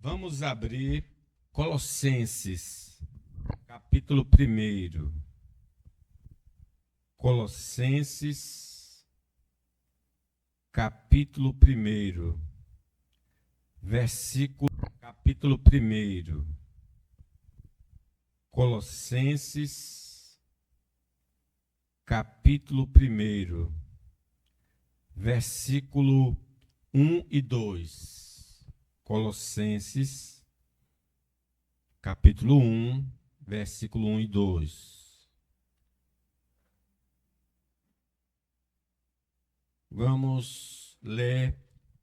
Vamos abrir Colossenses, capítulo 1. Colossenses, capítulo 1, capítulo 1. Colossenses, capítulo 1, versículo 1 e 2. Colossenses, capítulo 1, versículo 1 e 2. Vamos ler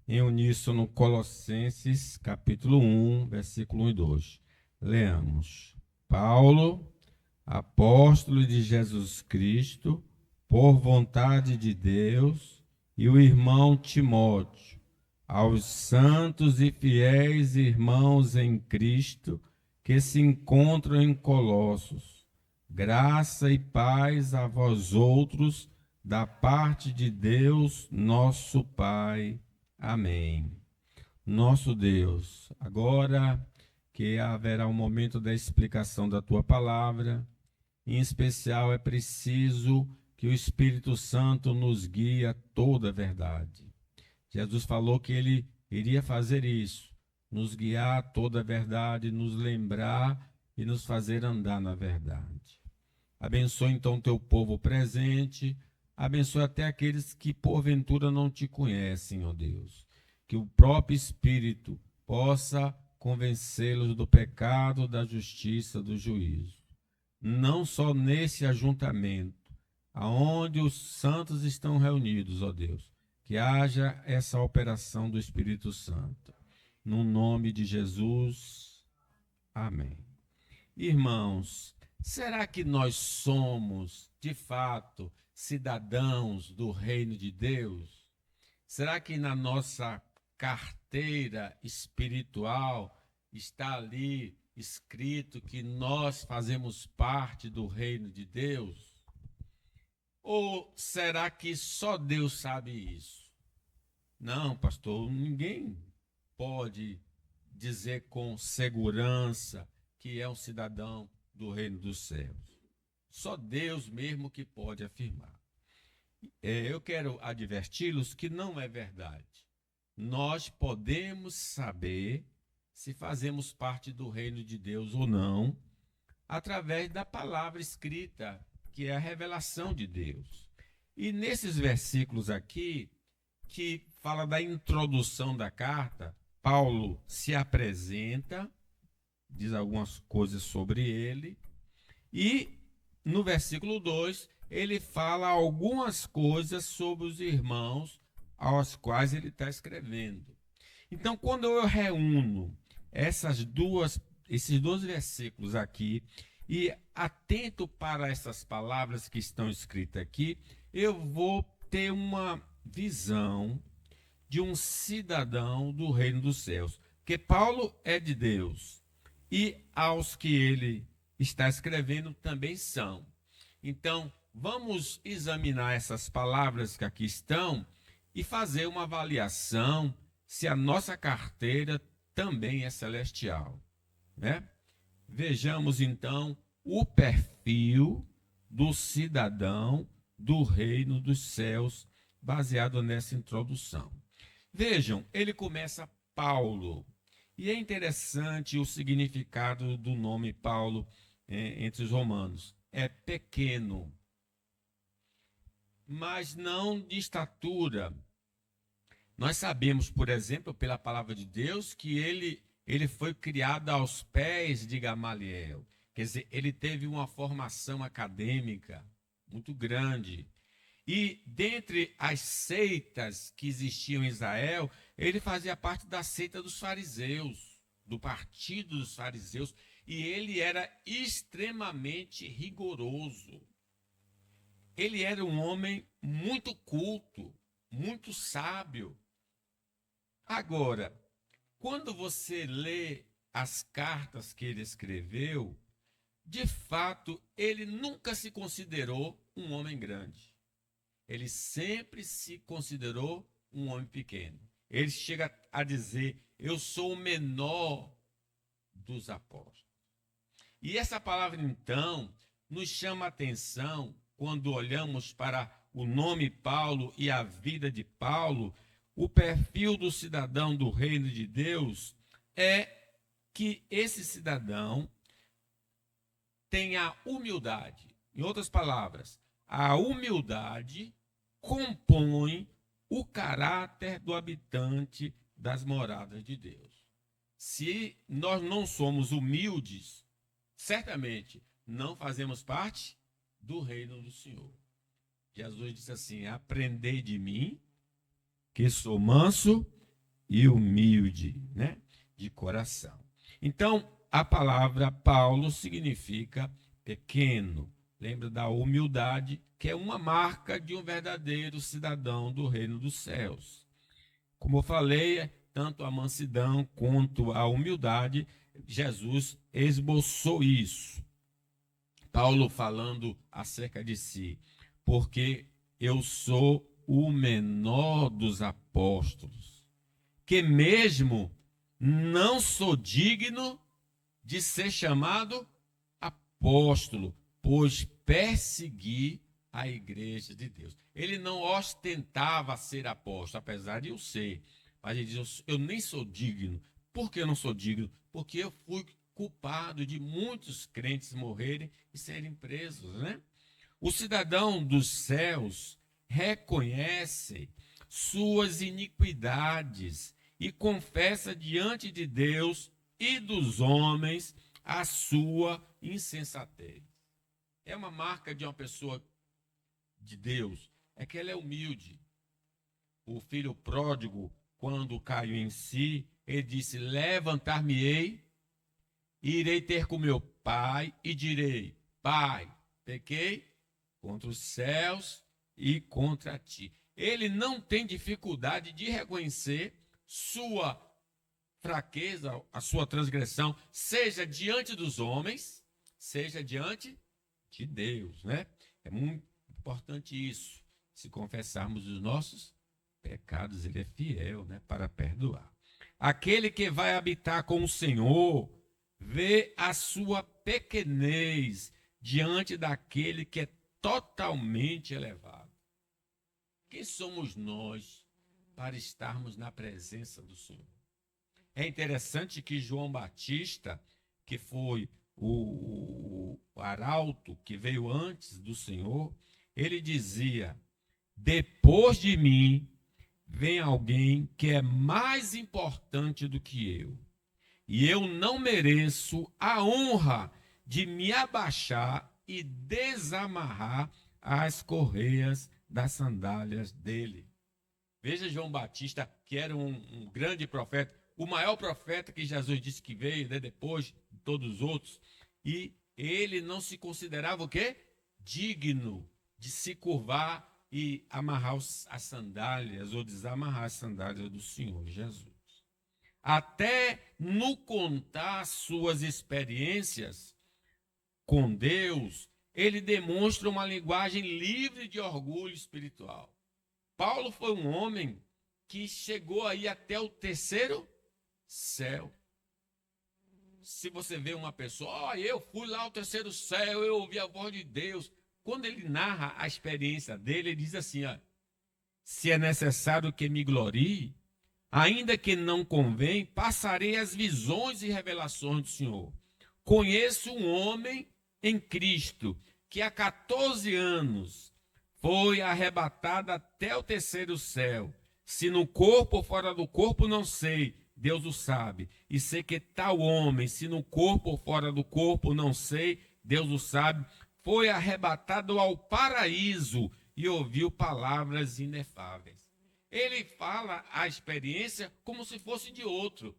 em uníssono Colossenses, capítulo 1, versículo 1 e 2. Leamos. Paulo, apóstolo de Jesus Cristo, por vontade de Deus, e o irmão Timóteo, aos santos e fiéis irmãos em Cristo que se encontram em Colossos, graça e paz a vós outros, da parte de Deus, nosso Pai. Amém. Nosso Deus, agora que haverá um momento da explicação da Tua palavra, em especial é preciso que o Espírito Santo nos guie a toda a verdade. Jesus falou que Ele iria fazer isso, nos guiar a toda a verdade, nos lembrar e nos fazer andar na verdade. Abençoe então Teu povo presente, abençoe até aqueles que porventura não Te conhecem, ó Deus. Que o próprio Espírito possa convencê-los do pecado, da justiça, do juízo. Não só nesse ajuntamento, aonde os santos estão reunidos, ó Deus, que haja essa operação do Espírito Santo. No nome de Jesus, amém. Irmãos, será que nós somos, de fato, cidadãos do reino de Deus? Será que na nossa carteira espiritual está ali escrito que nós fazemos parte do reino de Deus? Ou será que só Deus sabe isso? Não, pastor, ninguém pode dizer com segurança que é um cidadão do reino dos céus. Só Deus mesmo que pode afirmar. Eu quero adverti-los que não é verdade. Nós podemos saber se fazemos parte do reino de Deus ou não, através da palavra escrita, que é a revelação de Deus. E nesses versículos aqui, que fala da introdução da carta, Paulo se apresenta, diz algumas coisas sobre ele, e no versículo 2, ele fala algumas coisas sobre os irmãos aos quais ele está escrevendo. Então, quando eu reúno esses dois versículos aqui e atento para essas palavras que estão escritas aqui, eu vou ter uma visão de um cidadão do reino dos céus, porque Paulo é de Deus e aos que ele está escrevendo também são. Então, vamos examinar essas palavras que aqui estão e fazer uma avaliação se a nossa carteira também é celestial, né? Vejamos então o perfil do cidadão do reino dos céus, baseado nessa introdução. Vejam, ele começa Paulo, e é interessante o significado do nome Paulo entre os romanos. É pequeno, mas não de estatura. Nós sabemos, por exemplo, pela palavra de Deus, que ele foi criado aos pés de Gamaliel. Quer dizer, ele teve uma formação acadêmica muito grande. E dentre as seitas que existiam em Israel, ele fazia parte da seita dos fariseus, do partido dos fariseus, e ele era extremamente rigoroso. Ele era um homem muito culto, muito sábio. Agora, quando você lê as cartas que ele escreveu, de fato, ele nunca se considerou um homem grande. Ele sempre se considerou um homem pequeno. Ele chega a dizer eu sou o menor dos apóstolos. E essa palavra, então, nos chama a atenção quando olhamos para o nome Paulo e a vida de Paulo. O perfil do cidadão do reino de Deus é que esse cidadão tem a humildade. Em outras palavras, a humildade compõe o caráter do habitante das moradas de Deus. Se nós não somos humildes, certamente não fazemos parte do reino do Senhor. Jesus disse assim: aprendei de mim, que sou manso e humilde, né, de coração. Então, a palavra Paulo significa pequeno. Lembra da humildade, que é uma marca de um verdadeiro cidadão do reino dos céus. Como eu falei, tanto a mansidão quanto a humildade, Jesus esboçou isso. Paulo falando acerca de si, porque eu sou o menor dos apóstolos, que mesmo não sou digno de ser chamado apóstolo, pois persegui a igreja de Deus. Ele não ostentava ser apóstolo, apesar de eu ser, mas ele diz: eu nem sou digno. Por que eu não sou digno? Porque eu fui culpado de muitos crentes morrerem e serem presos, né? O cidadão dos céus reconhece suas iniquidades e confessa diante de Deus e dos homens a sua insensatez. É uma marca de uma pessoa de Deus, é que ela é humilde. O filho pródigo, quando caiu em si, ele disse: levantar-me-ei, irei ter com meu pai e direi: Pai, pequei contra os céus e contra ti. Ele não tem dificuldade de reconhecer sua fraqueza, a sua transgressão, seja diante dos homens, seja diante de Deus, né? É muito importante isso. Se confessarmos os nossos pecados, ele é fiel, né, para perdoar. Aquele que vai habitar com o Senhor vê a sua pequenez diante daquele que é totalmente elevado. Quem somos nós para estarmos na presença do Senhor? É interessante que João Batista, que foi o arauto que veio antes do Senhor, ele dizia: depois de mim vem alguém que é mais importante do que eu, e eu não mereço a honra de me abaixar e desamarrar as correias das sandálias dele. Veja João Batista, que era um grande profeta, o maior profeta que Jesus disse que veio, né, depois de todos os outros, e ele não se considerava o quê? Digno de se curvar e amarrar as sandálias ou desamarrar as sandálias do Senhor Jesus. Até no contar suas experiências com Deus, ele demonstra uma linguagem livre de orgulho espiritual. Paulo foi um homem que chegou aí até o terceiro céu. Se você vê uma pessoa: eu fui lá ao terceiro céu, eu ouvi a voz de Deus. Quando ele narra a experiência dele, ele diz assim: se é necessário que me glorie, ainda que não convém, passarei as visões e revelações do Senhor. Conheço um homem em Cristo que há 14 anos foi arrebatado até o terceiro céu. Se no corpo ou fora do corpo, não sei, Deus o sabe. E sei que tal homem, se no corpo ou fora do corpo, não sei, Deus o sabe, foi arrebatado ao paraíso e ouviu palavras inefáveis. Ele fala a experiência como se fosse de outro.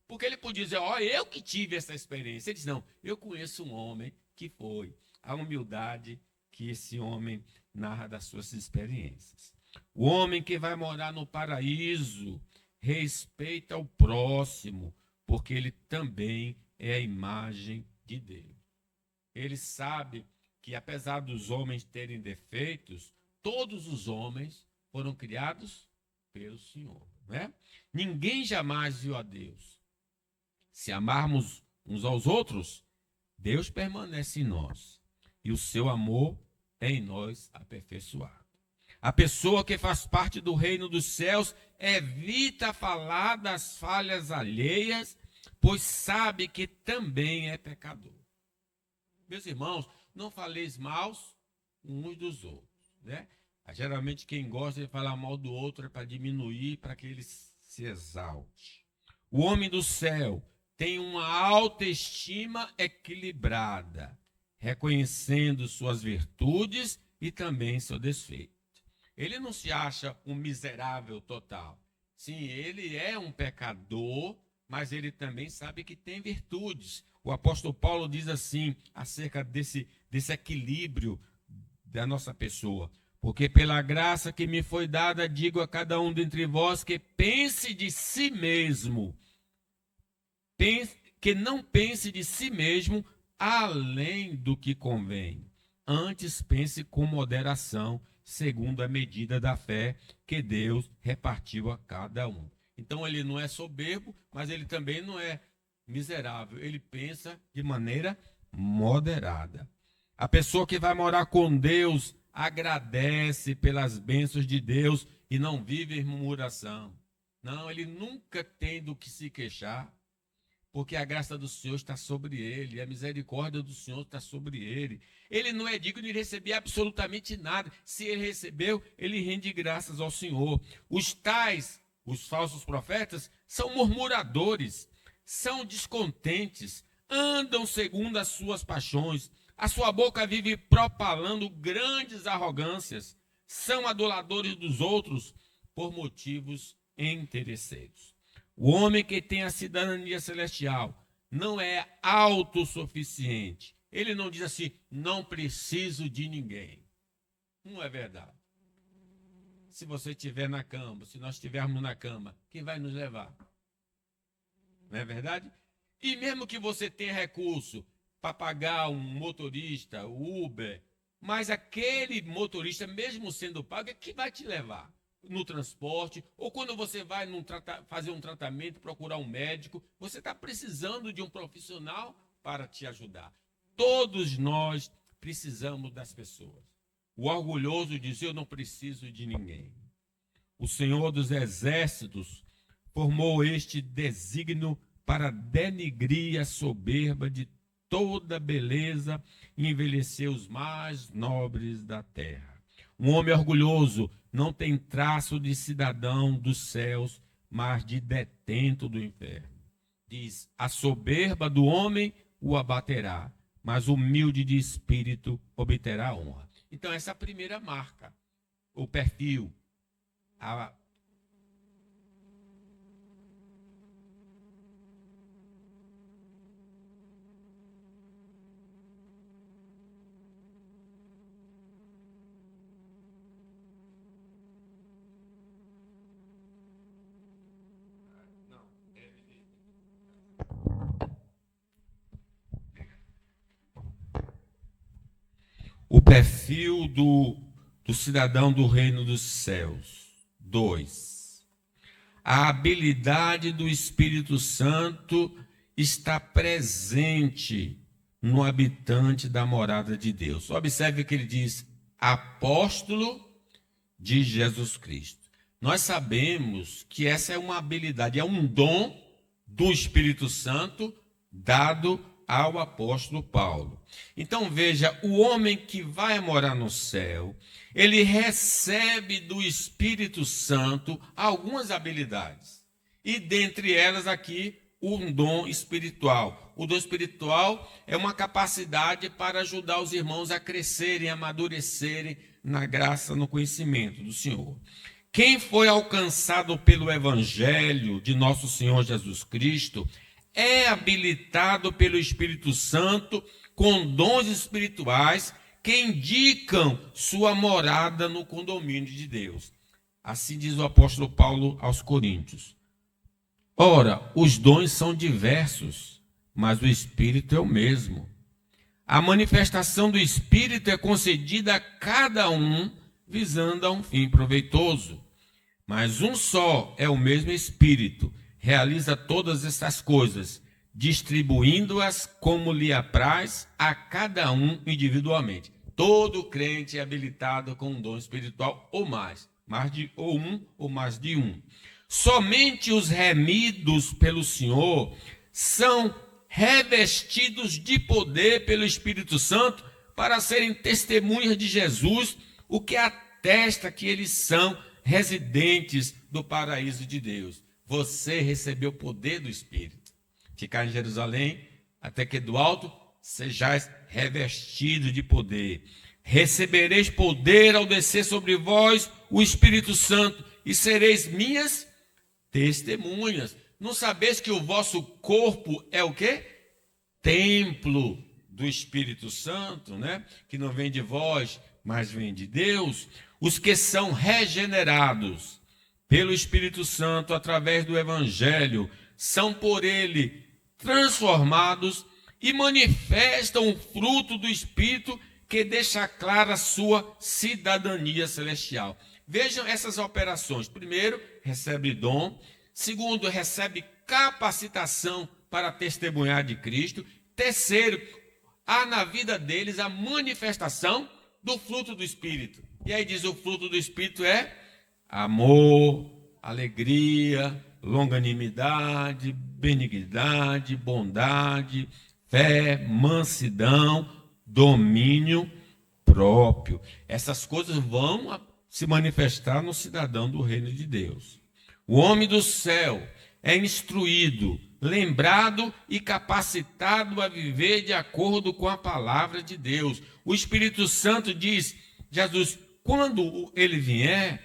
Porque ele podia dizer: eu que tive essa experiência. Ele diz: não, eu conheço um homem que foi. A humildade que esse homem narra das suas experiências. O homem que vai morar no paraíso respeita o próximo, porque ele também é a imagem de Deus. Ele sabe que, apesar dos homens terem defeitos, todos os homens foram criados pelo Senhor. né? Ninguém jamais viu a Deus. Se amarmos uns aos outros, Deus permanece em nós e o seu amor é em nós aperfeiçoado. A pessoa que faz parte do reino dos céus evita falar das falhas alheias, pois sabe que também é pecador. Meus irmãos, não faleis mal uns dos outros, né? Geralmente quem gosta de falar mal do outro é para diminuir, para que ele se exalte. O homem do céu tem uma autoestima equilibrada, reconhecendo suas virtudes e também seu defeito. Ele não se acha um miserável total. Sim, ele é um pecador, mas ele também sabe que tem virtudes. O apóstolo Paulo diz assim, acerca desse equilíbrio da nossa pessoa. Porque pela graça que me foi dada, digo a cada um dentre vós que pense de si mesmo, que não pense de si mesmo além do que convém. Antes pense com moderação, segundo a medida da fé que Deus repartiu a cada um. Então ele não é soberbo, mas ele também não é miserável. Ele pensa de maneira moderada. A pessoa que vai morar com Deus agradece pelas bênçãos de Deus e não vive em murmuração. Não, ele nunca tem do que se queixar, porque a graça do Senhor está sobre ele, a misericórdia do Senhor está sobre ele. Ele não é digno de receber absolutamente nada. Se ele recebeu, ele rende graças ao Senhor. Os falsos profetas, são murmuradores, são descontentes, andam segundo as suas paixões. A sua boca vive propalando grandes arrogâncias. São aduladores dos outros por motivos interesseiros. O homem que tem a cidadania celestial não é autossuficiente. Ele não diz assim, não preciso de ninguém. Não é verdade. Se você estiver na cama, se nós estivermos na cama, quem vai nos levar? Não é verdade? E mesmo que você tenha recurso para pagar um motorista, Uber, mas aquele motorista, mesmo sendo pago, é que vai te levar no transporte, ou quando você vai fazer um tratamento, procurar um médico, você está precisando de um profissional para te ajudar. Todos nós precisamos das pessoas. O orgulhoso diz, eu não preciso de ninguém. O Senhor dos Exércitos formou este desígnio para denigrir a soberba de toda beleza e envelhecer os mais nobres da terra. Um homem orgulhoso não tem traço de cidadão dos céus, mas de detento do inferno. Diz, a soberba do homem o abaterá, mas o humilde de espírito obterá honra. Então essa é a primeira marca, o perfil, o perfil do cidadão do reino dos céus. 2. A habilidade do Espírito Santo está presente no habitante da morada de Deus. Observe que ele diz, apóstolo de Jesus Cristo. Nós sabemos que essa é uma habilidade, é um dom do Espírito Santo dado ao apóstolo Paulo. Então veja, o homem que vai morar no céu, ele recebe do Espírito Santo algumas habilidades. E dentre elas aqui, um dom espiritual. O dom espiritual é uma capacidade para ajudar os irmãos a crescerem, a amadurecerem na graça, no conhecimento do Senhor. Quem foi alcançado pelo Evangelho de nosso Senhor Jesus Cristo é habilitado pelo Espírito Santo com dons espirituais que indicam sua morada no condomínio de Deus. Assim diz o apóstolo Paulo aos Coríntios. Ora, os dons são diversos, mas o Espírito é o mesmo. A manifestação do Espírito é concedida a cada um, visando a um fim proveitoso. Mas um só é o mesmo Espírito, realiza todas essas coisas, distribuindo-as como lhe apraz a cada um individualmente. Todo crente é habilitado com um dom espiritual ou mais de ou um ou mais de um. Somente os remidos pelo Senhor são revestidos de poder pelo Espírito Santo para serem testemunhas de Jesus, o que atesta que eles são residentes do paraíso de Deus. Você recebeu o poder do Espírito. Ficar em Jerusalém, até que do alto sejais revestidos de poder. Recebereis poder ao descer sobre vós o Espírito Santo, e sereis minhas testemunhas. Não sabeis que o vosso corpo é o quê? Templo do Espírito Santo, né? Que não vem de vós, mas vem de Deus. Os que são regenerados pelo Espírito Santo através do Evangelho são por ele transformados e manifestam o fruto do Espírito que deixa clara a sua cidadania celestial. Vejam essas operações. Primeiro, recebe dom. Segundo, recebe capacitação para testemunhar de Cristo. Terceiro, há na vida deles a manifestação do fruto do Espírito. E aí diz, o fruto do Espírito é amor, alegria, longanimidade, benignidade, bondade, fé, mansidão, domínio próprio. Essas coisas vão se manifestar no cidadão do reino de Deus. O homem do céu é instruído, lembrado e capacitado a viver de acordo com a palavra de Deus. O Espírito Santo diz, Jesus, quando ele vier,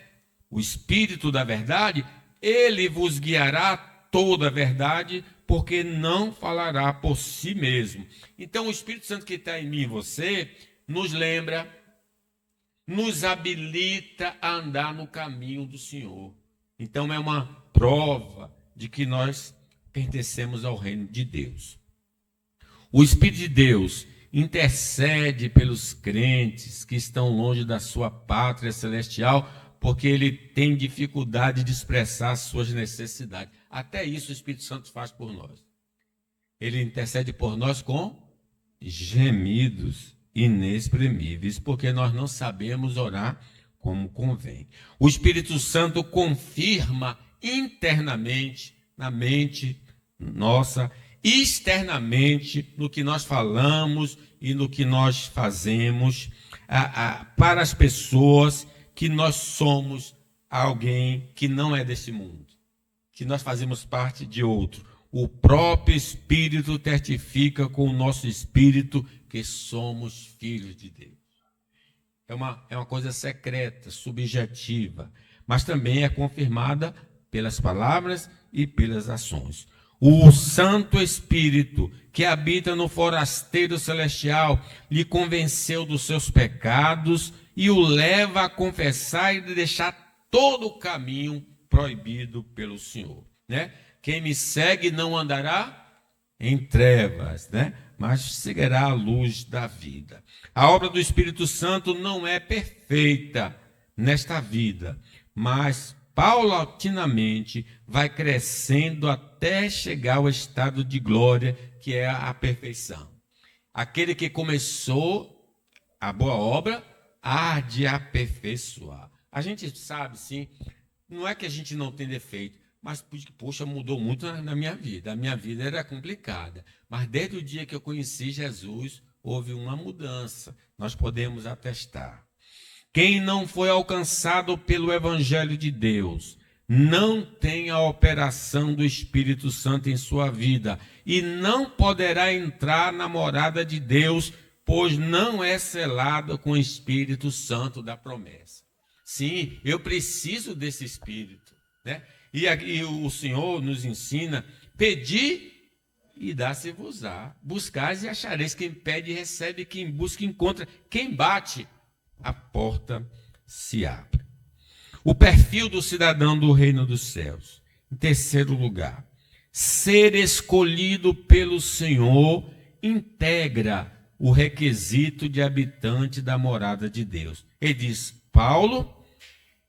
o Espírito da verdade, ele vos guiará toda a verdade, porque não falará por si mesmo. Então, o Espírito Santo que está em mim e você, nos lembra, nos habilita a andar no caminho do Senhor. Então, é uma prova de que nós pertencemos ao reino de Deus. O Espírito de Deus intercede pelos crentes que estão longe da sua pátria celestial, porque ele tem dificuldade de expressar suas necessidades. Até isso o Espírito Santo faz por nós. Ele intercede por nós com gemidos inexprimíveis, porque nós não sabemos orar como convém. O Espírito Santo confirma internamente na mente nossa, externamente no que nós falamos e no que nós fazemos, para as pessoas que nós somos alguém que não é desse mundo, que nós fazemos parte de outro. O próprio Espírito testifica com o nosso espírito que somos filhos de Deus. É uma coisa secreta, subjetiva, mas também é confirmada pelas palavras e pelas ações. O Santo Espírito, que habita no forasteiro celestial, lhe convenceu dos seus pecados e o leva a confessar e deixar todo o caminho proibido pelo Senhor, né? Quem me segue não andará em trevas, né? Mas seguirá a luz da vida. A obra do Espírito Santo não é perfeita nesta vida, mas paulatinamente vai crescendo até chegar ao estado de glória, que é a perfeição. Aquele que começou a boa obra, há de aperfeiçoar. A gente sabe, sim, não é que a gente não tem defeito, mas, poxa, mudou muito na minha vida. A minha vida era complicada, mas desde o dia que eu conheci Jesus, houve uma mudança. Nós podemos atestar. Quem não foi alcançado pelo Evangelho de Deus, não tem a operação do Espírito Santo em sua vida e não poderá entrar na morada de Deus, pois não é selado com o Espírito Santo da promessa. Sim, eu preciso desse Espírito, né? E o Senhor nos ensina, pedi e dá-se-vos-á, buscais e achareis, quem pede recebe, quem busca encontra, quem bate, a porta se abre. O perfil do cidadão do reino dos céus. Em terceiro lugar, ser escolhido pelo Senhor integra o requisito de habitante da morada de Deus. Ele diz, Paulo,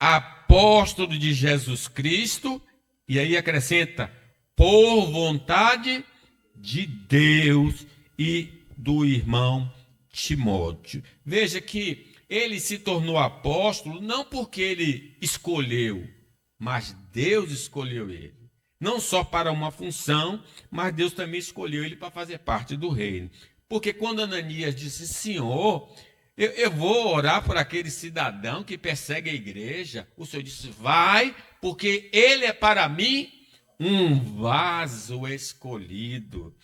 apóstolo de Jesus Cristo, e aí acrescenta, por vontade de Deus e do irmão Timóteo. Veja que ele se tornou apóstolo não porque ele escolheu, mas Deus escolheu ele. Não só para uma função, mas Deus também escolheu ele para fazer parte do reino. Porque quando Ananias disse, Senhor, eu vou orar por aquele cidadão que persegue a igreja, o Senhor disse, vai, porque ele é para mim um vaso escolhido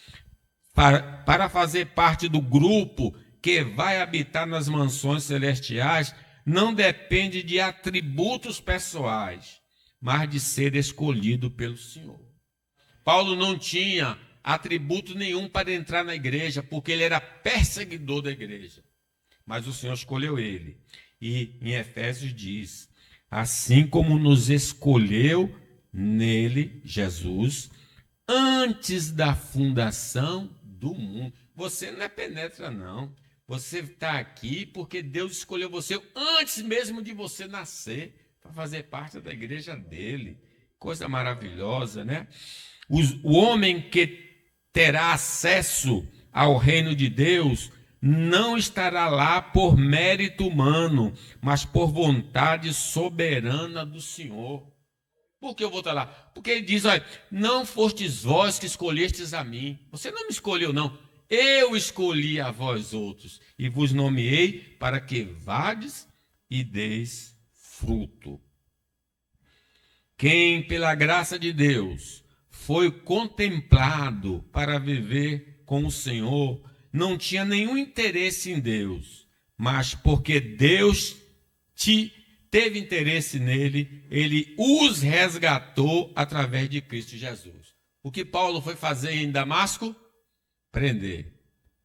para fazer parte do grupo que vai habitar nas mansões celestiais. Não depende de atributos pessoais, mas de ser escolhido pelo Senhor. Paulo não tinha atributo nenhum para entrar na igreja, porque ele era perseguidor da igreja. Mas o Senhor escolheu ele. E em Efésios diz, assim como nos escolheu nele, Jesus, antes da fundação do mundo. Você não é penetra, não. Você está aqui porque Deus escolheu você antes mesmo de você nascer, para fazer parte da igreja dele. Coisa maravilhosa, né? O homem que terá acesso ao reino de Deus não estará lá por mérito humano, mas por vontade soberana do Senhor. Por que eu vou estar lá? Porque ele diz, olha, não fostes vós que escolhestes a mim. Você não me escolheu, não. Eu escolhi a vós outros e vos nomeei para que vades e deis fruto. Quem, pela graça de Deus, foi contemplado para viver com o Senhor, não tinha nenhum interesse em Deus, mas porque Deus teve interesse nele, ele os resgatou através de Cristo Jesus. O que Paulo foi fazer em Damasco? Prender.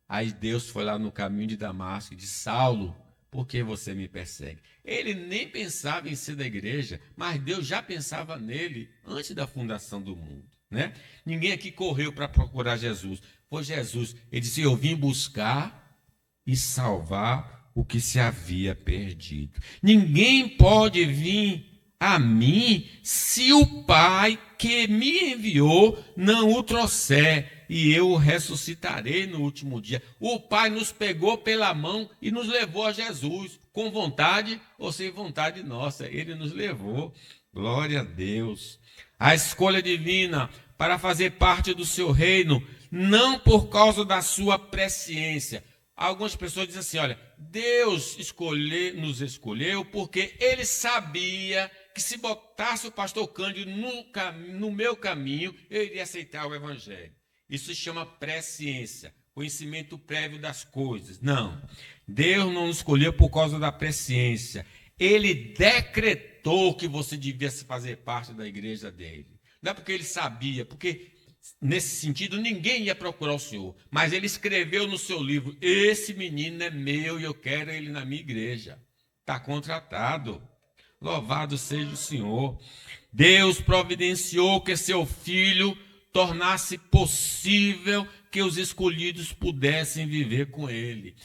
Aí Deus foi lá no caminho de Damasco e disse, Saulo, por que você me persegue? Ele nem pensava em ser da igreja, mas Deus já pensava nele antes da fundação do mundo, né? Ninguém aqui correu para procurar Jesus. Foi Jesus. Ele disse, eu vim buscar e salvar o que se havia perdido. Ninguém pode vir a mim se o Pai que me enviou não o trouxer, e eu o ressuscitarei no último dia. O Pai nos pegou pela mão e nos levou a Jesus, com vontade ou sem vontade nossa. Ele nos levou. Glória a Deus. A escolha divina para fazer parte do seu reino, não por causa da sua presciência. Algumas pessoas dizem assim, olha, Deus nos escolheu porque ele sabia que se botasse o pastor Cândido no meu caminho, eu iria aceitar o evangelho. Isso se chama presciência, conhecimento prévio das coisas. Não, Deus não nos escolheu por causa da presciência. Ele decretou que você devia fazer parte da igreja dele. Não é porque ele sabia, porque nesse sentido ninguém ia procurar o Senhor. Mas ele escreveu no seu livro, esse menino é meu e eu quero ele na minha igreja. Está contratado. Louvado seja o Senhor. Deus providenciou que seu filho tornasse possível que os escolhidos pudessem viver com ele.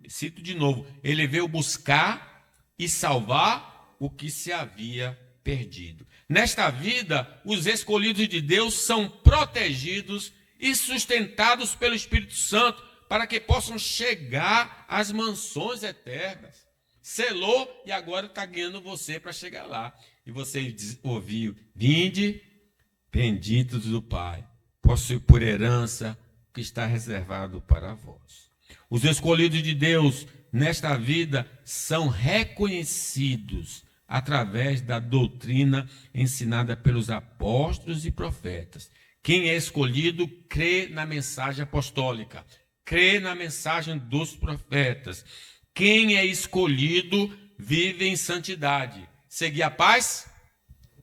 Cito de novo, ele veio buscar e salvar o que se havia perdido. Nesta vida, os escolhidos de Deus são protegidos e sustentados pelo Espírito Santo para que possam chegar às mansões eternas. Selou e agora está guiando você para chegar lá. E você ouviu, vinde, benditos do Pai, possui por herança o que está reservado para vós. Os escolhidos de Deus nesta vida são reconhecidos através da doutrina ensinada pelos apóstolos e profetas. Quem é escolhido crê na mensagem apostólica, crê na mensagem dos profetas. Quem é escolhido vive em santidade. Seguir a paz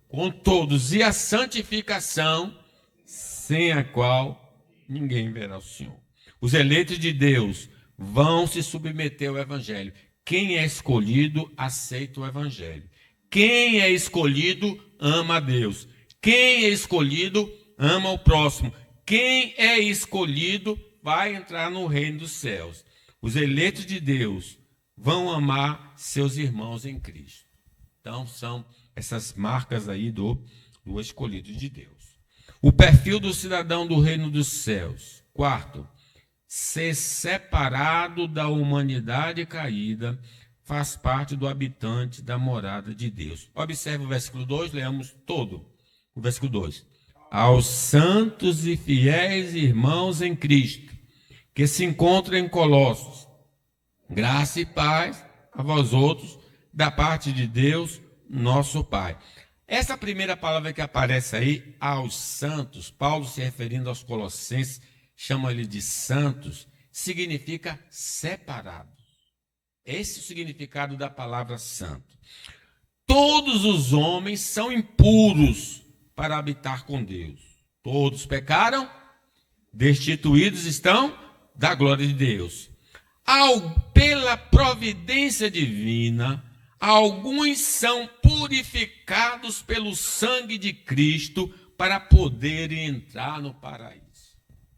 com todos e a santificação, sem a qual ninguém verá o Senhor. Os eleitos de Deus vão se submeter ao evangelho. Quem é escolhido aceita o evangelho. Quem é escolhido ama a Deus. Quem é escolhido ama o próximo. Quem é escolhido vai entrar no reino dos céus. Os eleitos de Deus vão amar seus irmãos em Cristo. Então, são essas marcas aí do escolhido de Deus. O perfil do cidadão do reino dos céus. Quarto, ser separado da humanidade caída faz parte do habitante da morada de Deus. Observe o versículo 2, leamos todo o versículo 2. Aos santos e fiéis irmãos em Cristo, que se encontram em Colossos, graça e paz a vós outros, da parte de Deus, nosso Pai. Essa primeira palavra que aparece aí, aos santos, Paulo se referindo aos colossenses, chama-lhe de santos, significa separados. Esse é o significado da palavra santo. Todos os homens são impuros para habitar com Deus. Todos pecaram, destituídos estão da glória de Deus. Pela providência divina, alguns são purificados pelo sangue de Cristo para poderem entrar no paraíso.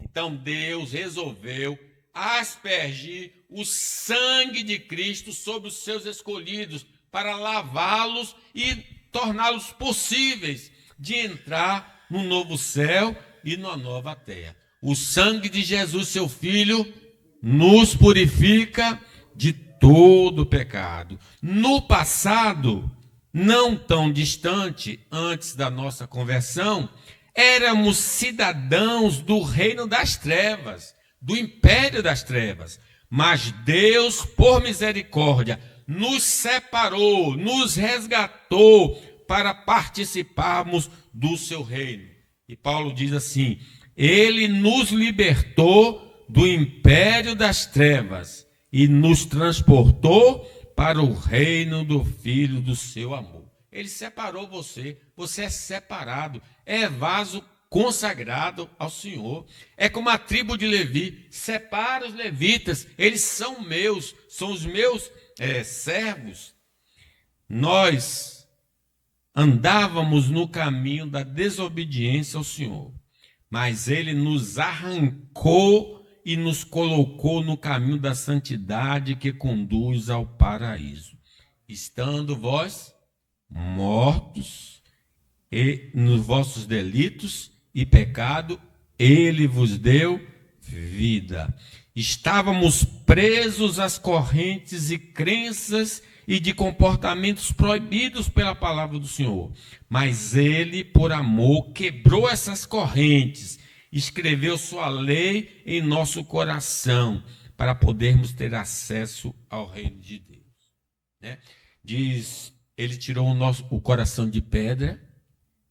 Então Deus resolveu aspergir o sangue de Cristo sobre os seus escolhidos para lavá-los e torná-los possíveis de entrar no novo céu e na nova terra. O sangue de Jesus, seu Filho, nos purifica de todo pecado. No passado, não tão distante, antes da nossa conversão, éramos cidadãos do reino das trevas, do império das trevas. Mas Deus, por misericórdia, nos separou, nos resgatou para participarmos do seu reino. E Paulo diz assim: ele nos libertou do império das trevas e nos transportou para o reino do Filho do seu amor. Ele separou você, você é separado, é vaso consagrado ao Senhor. É como a tribo de Levi, separa os levitas, eles são meus, são os meus servos. Nós andávamos no caminho da desobediência ao Senhor, mas ele nos arrancou e nos colocou no caminho da santidade que conduz ao paraíso. Estando vós mortos e nos vossos delitos e pecado, ele vos deu vida. Estávamos presos às correntes e crenças e de comportamentos proibidos pela palavra do Senhor. Mas ele, por amor, quebrou essas correntes, escreveu sua lei em nosso coração, para podermos ter acesso ao reino de Deus. Né? Diz, ele tirou o coração de pedra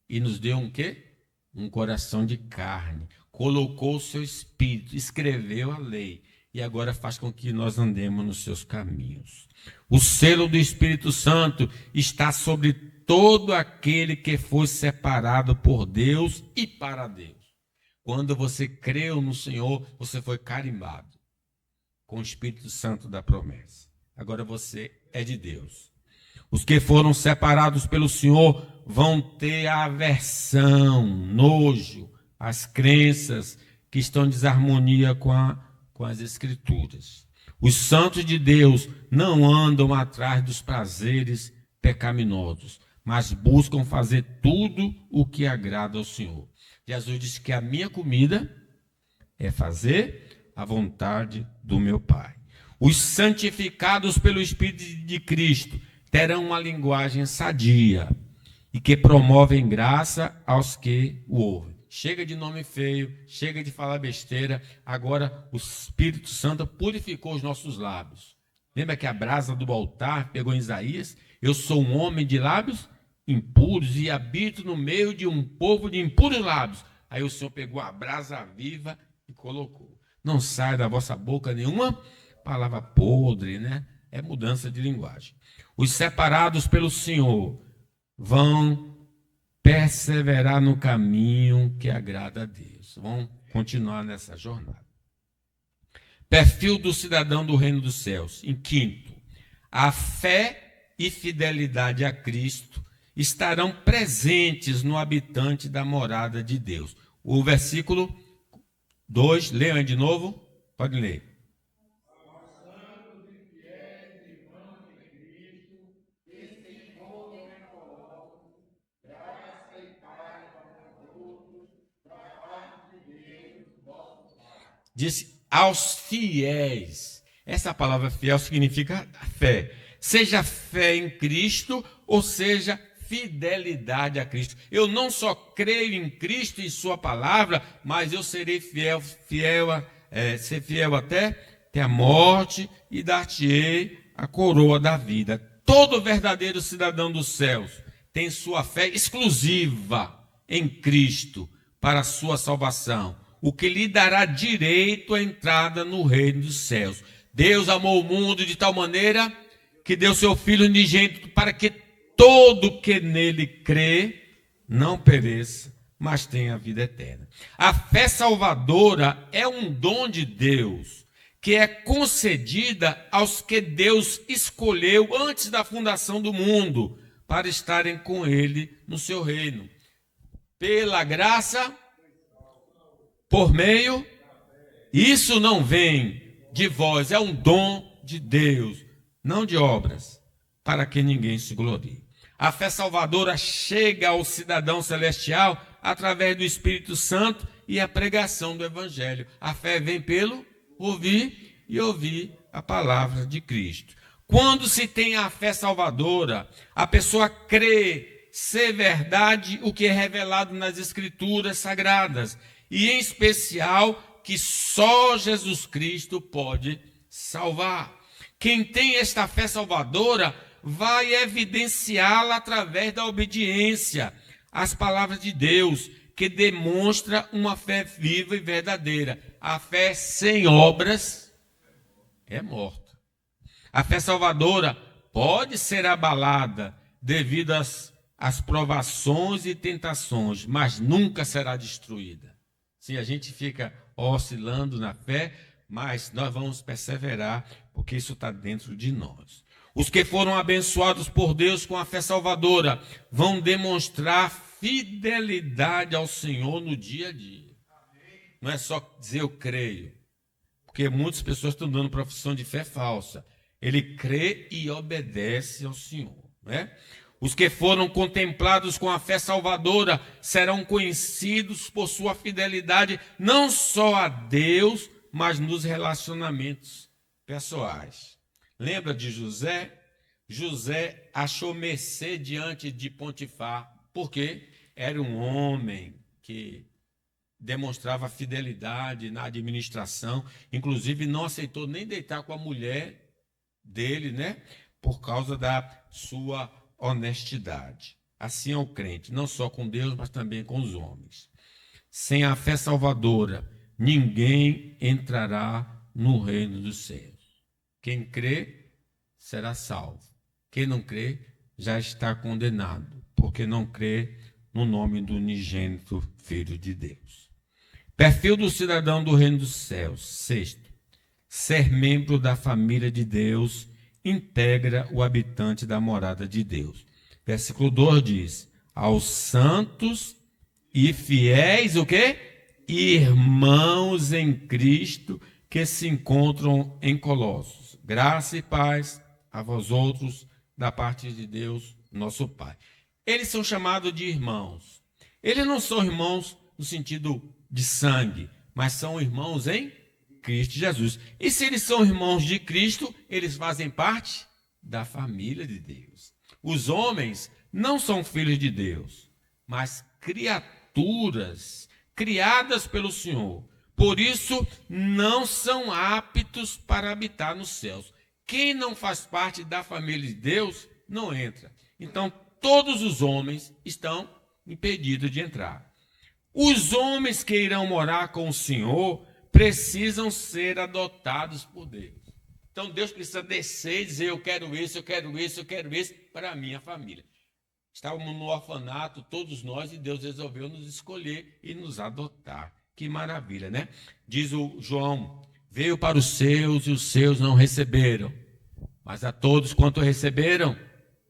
e nos deu um quê? Um coração de carne. Colocou o seu espírito, escreveu a lei e agora faz com que nós andemos nos seus caminhos. O selo do Espírito Santo está sobre todo aquele que foi separado por Deus e para Deus. Quando você creu no Senhor, você foi carimbado com o Espírito Santo da promessa. Agora você é de Deus. Os que foram separados pelo Senhor vão ter aversão, nojo, as crenças que estão em desarmonia com as Escrituras. Os santos de Deus não andam atrás dos prazeres pecaminosos, mas buscam fazer tudo o que agrada ao Senhor. Jesus disse que a minha comida é fazer a vontade do meu Pai. Os santificados pelo Espírito de Cristo terão uma linguagem sadia e que promovem graça aos que o ouvem. Chega de nome feio, chega de falar besteira. Agora o Espírito Santo purificou os nossos lábios. Lembra que a brasa do altar pegou em Isaías? Eu sou um homem de lábios impuros e habito no meio de um povo de impuros lábios. Aí o Senhor pegou a brasa viva e colocou. Não sai da vossa boca nenhuma palavra podre, né? É mudança de linguagem. Os separados pelo Senhor vão perseverar no caminho que agrada a Deus. Vão continuar nessa jornada. Perfil do cidadão do reino dos céus. Em quinto, a fé e fidelidade a Cristo estarão presentes no habitante da morada de Deus. O versículo 2, leiam de novo, pode ler. Disse aos fiéis. Essa palavra fiel significa fé. Seja fé em Cristo ou seja fidelidade a Cristo. Eu não só creio em Cristo e sua palavra, mas eu serei ser fiel até a morte e dar-te-ei a coroa da vida. Todo verdadeiro cidadão dos céus tem sua fé exclusiva em Cristo para a sua salvação, o que lhe dará direito à entrada no reino dos céus. Deus amou o mundo de tal maneira que deu seu Filho unigênito para que todo que nele crê não pereça, mas tenha a vida eterna. A fé salvadora é um dom de Deus que é concedida aos que Deus escolheu antes da fundação do mundo para estarem com ele no seu reino. Pela graça, por meio, isso não vem de vós, é um dom de Deus, não de obras, para que ninguém se glorie. A fé salvadora chega ao cidadão celestial através do Espírito Santo e a pregação do Evangelho. A fé vem pelo ouvir e ouvir a palavra de Cristo. Quando se tem a fé salvadora, a pessoa crê ser verdade o que é revelado nas Escrituras Sagradas, e em especial que só Jesus Cristo pode salvar. Quem tem esta fé salvadora vai evidenciá-la através da obediência às palavras de Deus, que demonstra uma fé viva e verdadeira. A fé sem obras é morta. A fé salvadora pode ser abalada devido às provações e tentações, mas nunca será destruída. Sim, a gente fica oscilando na fé, mas nós vamos perseverar, porque isso está dentro de nós. Os que foram abençoados por Deus com a fé salvadora vão demonstrar fidelidade ao Senhor no dia a dia. Não é só dizer eu creio, porque muitas pessoas estão dando profissão de fé falsa. Ele crê e obedece ao Senhor, né? Os que foram contemplados com a fé salvadora serão conhecidos por sua fidelidade não só a Deus, mas nos relacionamentos pessoais. Lembra de José? José achou mercê diante de Potifar, porque era um homem que demonstrava fidelidade na administração, inclusive não aceitou nem deitar com a mulher dele, né? Por causa da sua honestidade. Assim é o crente, não só com Deus, mas também com os homens. Sem a fé salvadora, ninguém entrará no reino dos céus. Quem crê será salvo. Quem não crê já está condenado, porque não crê no nome do unigênito Filho de Deus. Perfil do cidadão do reino dos céus. Sexto, ser membro da família de Deus integra o habitante da morada de Deus. Versículo 2 diz: aos santos e fiéis, o quê? Irmãos em Cristo que se encontram em Colossos. Graça e paz a vós outros da parte de Deus, nosso Pai. Eles são chamados de irmãos. Eles não são irmãos no sentido de sangue, mas são irmãos em Cristo Jesus. E se eles são irmãos de Cristo, eles fazem parte da família de Deus. Os homens não são filhos de Deus, mas criaturas criadas pelo Senhor. Por isso, não são aptos para habitar nos céus. Quem não faz parte da família de Deus, não entra. Então, todos os homens estão impedidos de entrar. Os homens que irão morar com o Senhor precisam ser adotados por Deus. Então Deus precisa descer e dizer: eu quero isso, eu quero isso, eu quero isso para a minha família. Estávamos no orfanato, todos nós, e Deus resolveu nos escolher e nos adotar. Que maravilha, né? Diz o João: veio para os seus e os seus não receberam. Mas a todos quanto receberam,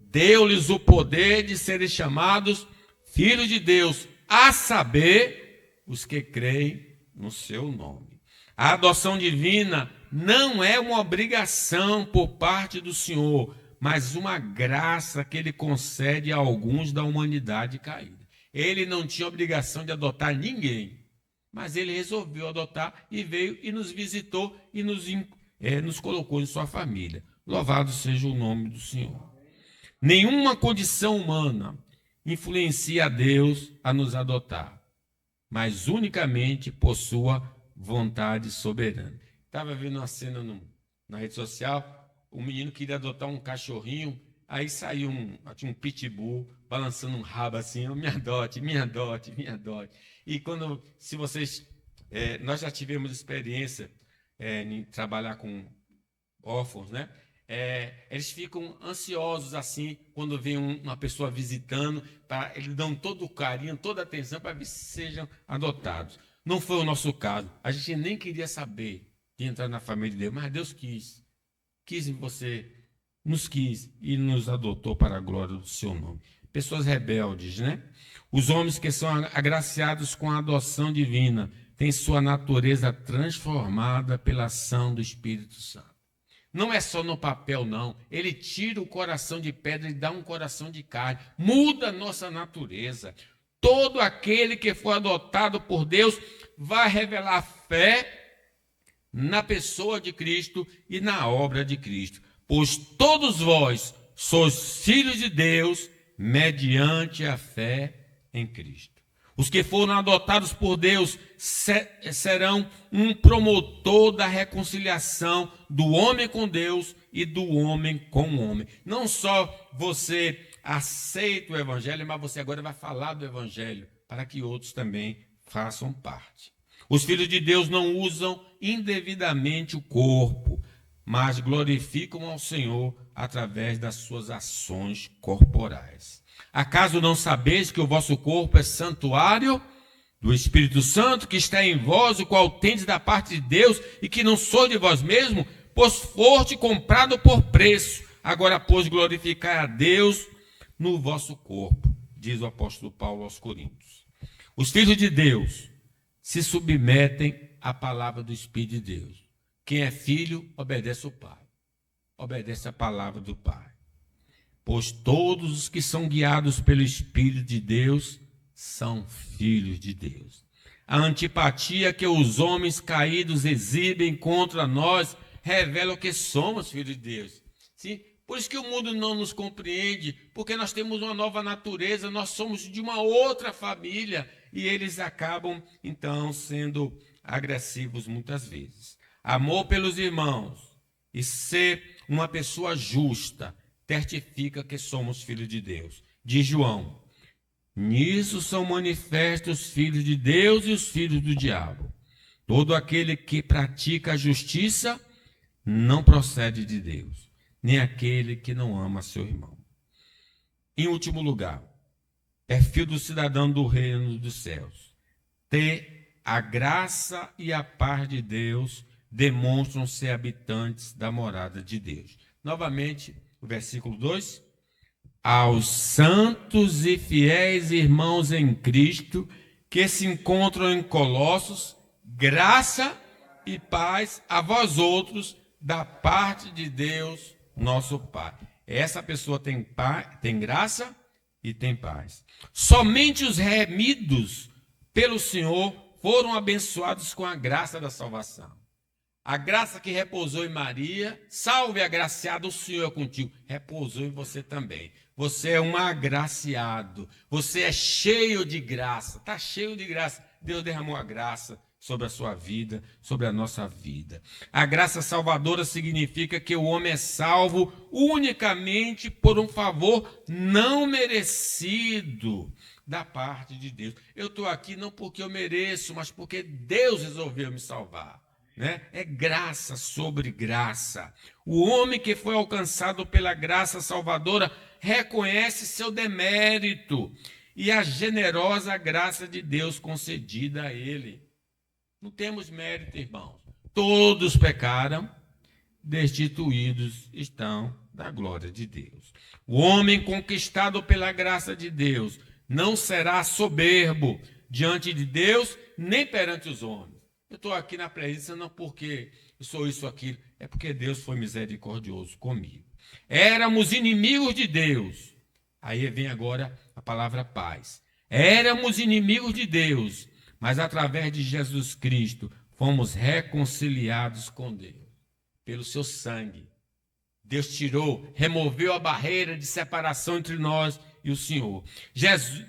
deu-lhes o poder de serem chamados filhos de Deus, a saber, os que creem no seu nome. A adoção divina não é uma obrigação por parte do Senhor, mas uma graça que ele concede a alguns da humanidade caída. Ele não tinha obrigação de adotar ninguém, mas ele resolveu adotar e veio e nos visitou e nos colocou em sua família. Louvado seja o nome do Senhor. Nenhuma condição humana influencia a Deus a nos adotar, mas unicamente por sua vontade soberana. Estava vendo uma cena na rede social, o menino queria adotar um cachorrinho, aí saiu tinha um pitbull balançando um rabo assim, me adote, me adote, me adote. E se vocês, nós já tivemos experiência em trabalhar com órfãos, né? Eles ficam ansiosos assim quando vem uma pessoa visitando, eles dão todo o carinho, toda a atenção para ver se sejam adotados. Não foi o nosso caso. A gente nem queria saber de entrar na família de Deus, mas Deus quis em você, nos quis e nos adotou para a glória do seu nome. Pessoas rebeldes, né? Os homens que são agraciados com a adoção divina têm sua natureza transformada pela ação do Espírito Santo. Não é só no papel, não. Ele tira o coração de pedra e dá um coração de carne. Muda a nossa natureza. Todo aquele que for adotado por Deus vai revelar fé na pessoa de Cristo e na obra de Cristo. Pois todos vós sois filhos de Deus mediante a fé em Cristo. Os que foram adotados por Deus serão um promotor da reconciliação do homem com Deus e do homem com o homem. Não só você aceita o Evangelho, mas você agora vai falar do Evangelho para que outros também façam parte. Os filhos de Deus não usam indevidamente o corpo, mas glorificam ao Senhor através das suas ações corporais. Acaso não sabeis que o vosso corpo é santuário do Espírito Santo, que está em vós, o qual tendes da parte de Deus, e que não sois de vós mesmos, pois foste comprado por preço. Agora, pois, glorificai a Deus no vosso corpo, diz o apóstolo Paulo aos Coríntios. Os filhos de Deus se submetem à palavra do Espírito de Deus. Quem é filho, obedece o Pai. Obedece a palavra do Pai. Pois todos os que são guiados pelo Espírito de Deus são filhos de Deus. A antipatia que os homens caídos exibem contra nós revela que somos filhos de Deus. Sim? Por isso que o mundo não nos compreende, porque nós temos uma nova natureza, nós somos de uma outra família e eles acabam, então, sendo agressivos muitas vezes. Amor pelos irmãos e ser uma pessoa justa certifica que somos filhos de Deus. Diz João: nisso são manifestos os filhos de Deus e os filhos do diabo. Todo aquele que pratica a justiça não procede de Deus, nem aquele que não ama seu irmão. Em último lugar, é filho do cidadão do reino dos céus. Ter a graça e a paz de Deus demonstram ser habitantes da morada de Deus. Novamente, o versículo 2. Aos santos e fiéis irmãos em Cristo que se encontram em Colossos, graça e paz a vós outros da parte de Deus, nosso Pai. Essa pessoa tem graça e tem paz. Somente os remidos pelo Senhor foram abençoados com a graça da salvação. A graça que repousou em Maria, salve agraciado, o Senhor é contigo, repousou em você também. Você é um agraciado, você é cheio de graça, está cheio de graça. Deus derramou a graça sobre a sua vida, sobre a nossa vida. A graça salvadora significa que o homem é salvo unicamente por um favor não merecido da parte de Deus. Eu estou aqui não porque eu mereço, mas porque Deus resolveu me salvar. Né? É graça sobre graça. O homem que foi alcançado pela graça salvadora reconhece seu demérito e a generosa graça de Deus concedida a ele. Não temos mérito, irmãos. Todos pecaram, destituídos estão da glória de Deus. O homem conquistado pela graça de Deus não será soberbo diante de Deus nem perante os homens. Eu estou aqui na presença não porque eu sou isso ou aquilo, é porque Deus foi misericordioso comigo. Éramos inimigos de Deus. Aí vem agora a palavra paz. Éramos inimigos de Deus, mas através de Jesus Cristo fomos reconciliados com Deus, pelo seu sangue. Deus tirou, removeu a barreira de separação entre nós e o Senhor.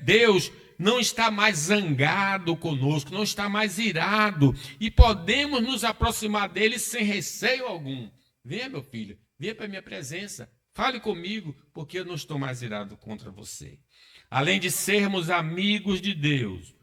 Deus não está mais zangado conosco, não está mais irado, e podemos nos aproximar dele sem receio algum. Venha, meu filho, venha para a minha presença, fale comigo, porque eu não estou mais irado contra você. Além de sermos amigos de Deus,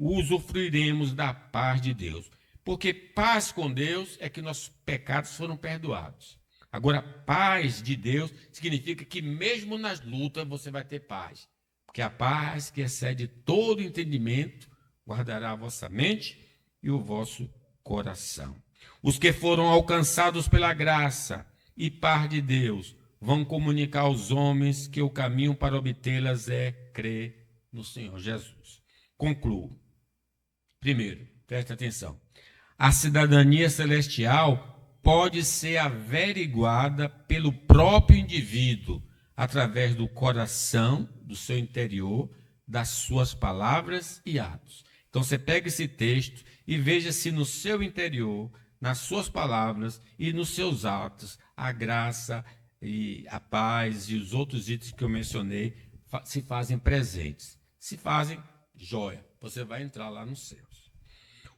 usufruiremos da paz de Deus, porque paz com Deus é que nossos pecados foram perdoados. Agora, paz de Deus significa que mesmo nas lutas você vai ter paz. Porque a paz que excede todo entendimento guardará a vossa mente e o vosso coração. Os que foram alcançados pela graça e paz de Deus vão comunicar aos homens que o caminho para obtê-las é crer no Senhor Jesus. Concluo. Primeiro, preste atenção. A cidadania celestial pode ser averiguada pelo próprio indivíduo, através do coração, do seu interior, das suas palavras e atos. Então você pega esse texto e veja se no seu interior, nas suas palavras e nos seus atos, a graça e a paz e os outros itens que eu mencionei se fazem presentes. Se fazem, joia, você vai entrar lá nos céus.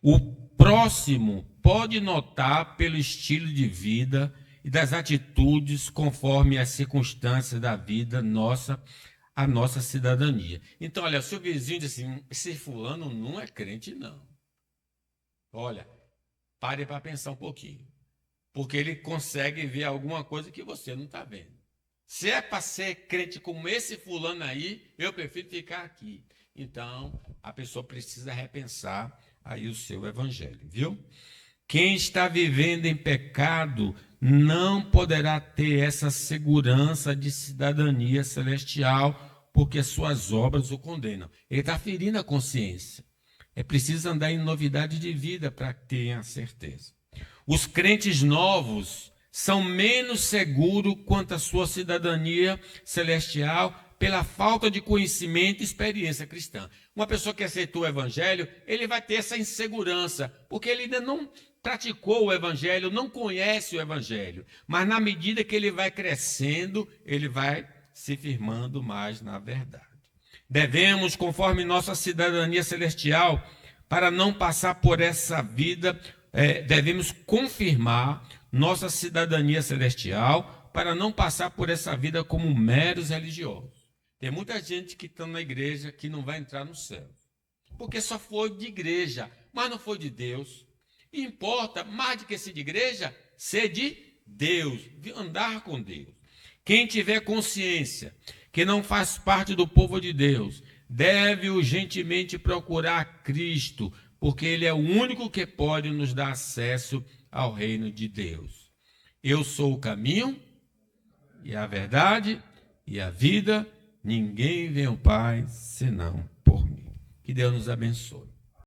O próximo pode notar pelo estilo de vida e das atitudes conforme as circunstâncias da vida nossa, a nossa cidadania. Então, olha, seu vizinho diz assim, esse fulano não é crente, não. Olha, pare para pensar um pouquinho, porque ele consegue ver alguma coisa que você não está vendo. Se é para ser crente como esse fulano aí, eu prefiro ficar aqui. Então, a pessoa precisa repensar aí o seu evangelho, viu? Quem está vivendo em pecado não poderá ter essa segurança de cidadania celestial, porque suas obras o condenam. Ele está ferindo a consciência. É preciso andar em novidade de vida para ter a certeza. Os crentes novos são menos seguros quanto à sua cidadania celestial pela falta de conhecimento e experiência cristã. Uma pessoa que aceitou o evangelho, ele vai ter essa insegurança, porque ele ainda não praticou o evangelho, não conhece o evangelho. Mas na medida que ele vai crescendo, ele vai se firmando mais na verdade. Devemos, conforme nossa cidadania celestial, para não passar por essa vida, devemos confirmar nossa cidadania celestial para não passar por essa vida como meros religiosos. Tem muita gente que está na igreja que não vai entrar no céu, porque só foi de igreja, mas não foi de Deus. E importa, mais do que ser de igreja, ser de Deus, andar com Deus. Quem tiver consciência que não faz parte do povo de Deus, deve urgentemente procurar Cristo, porque Ele é o único que pode nos dar acesso ao reino de Deus. Eu sou o caminho, e a verdade, e a vida. Ninguém vem ao Pai senão por mim. Que Deus nos abençoe.